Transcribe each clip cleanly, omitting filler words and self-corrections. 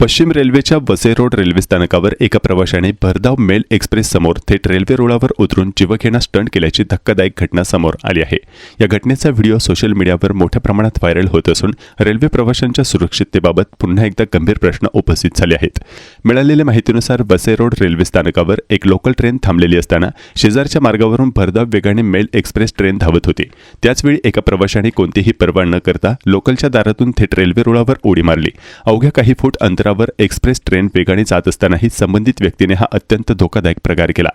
पश्चिम रेल्वेच्या Vasai road railway स्थानकावर एका प्रवाशाने भरधाव मेल एक्सप्रेस समोर थेट रेल्वे रुळावर उतरून जीवघेणा स्टंट केल्याची धक्कादायक घटना समोर आली आहे। या घटनेचा व्हिडिओ सोशल मीडियावर मोठ्या प्रमाणात व्हायरल होत असून रेल्वे प्रवाशांच्या सुरक्षिततेबाबत पुन्हा एकदा गंभीर प्रश्न उपस्थित झाले आहेत। मिळालेल्या माहितीनुसार वसई रोड रेल्वे स्थानकावर एक लोकल ट्रेन थांबलेली असताना शेजारच्या मार्गावरून भरधाव वेगाने मेल एक्सप्रेस ट्रेन धावत होती। त्याचवेळी एका प्रवाशाने कोणतीही पर्वा न करता लोकलच्या दारातून थेट रेल्वे रुळावर उडी मारली। अवघ्या काही फूट अंतरावर एक्सप्रेस ट्रेन वेगाने जात असतानाही संबंधित व्यक्तीने हा अत्यंत धोकादायक प्रकार केला।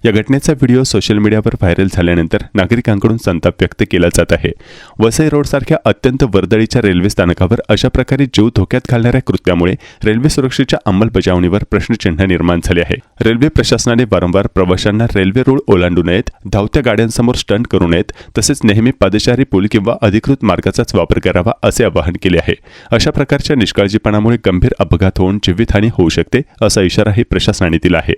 या घटनेचा व्हिडिओ सोशल मीडियावर व्हायरल झाल्यानंतर नागरिकांकडून संताप व्यक्त केला जात आहे। वसई रोडसारख्या अत्यंत वर्दळीच्या रेल्वे स्थानकावर अशा प्रकारे जीव धोक्यात घालणाऱ्या कृत्यामुळे रेल्वे सुरक्षेच्या अंमलबजावणीवर प्रश्नचिन्ह निर्माण झाले आहे। रेल्वे प्रशासनाने वारंवार प्रवाशांना रेल्वे रूळ ओलांडू नयेत, धावत्या गाड्यांसमोर स्टंट करू नयेत, तसेच नेहमी पादचारी पूल किंवा अधिकृत मार्गाचाच वापर करावा असे आवाहन केले आहे। अशा प्रकारच्या निष्काळजीपणामुळे गंभीर अपघात होऊन जीवितहानी होऊ शकते असा इशाराही प्रशासनाने दिला आहे।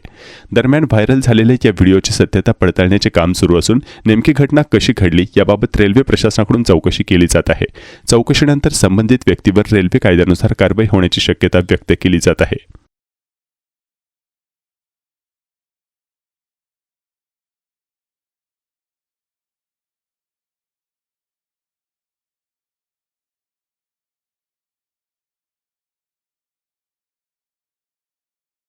दरम्यान व्हायरल झालेल्या या व्हिडिओची सत्यता पडताळण्याचे काम सुरू असून नेमकी घटना कशी घडली याबाबत रेल्वे प्रशासनाकडून चौकशी केली जात आहे। चौकशीनंतर संबंधित व्यक्तीवर रेल्वे कायद्यानुसार कारवाई होण्याची शक्यता व्यक्त केली जात आहे।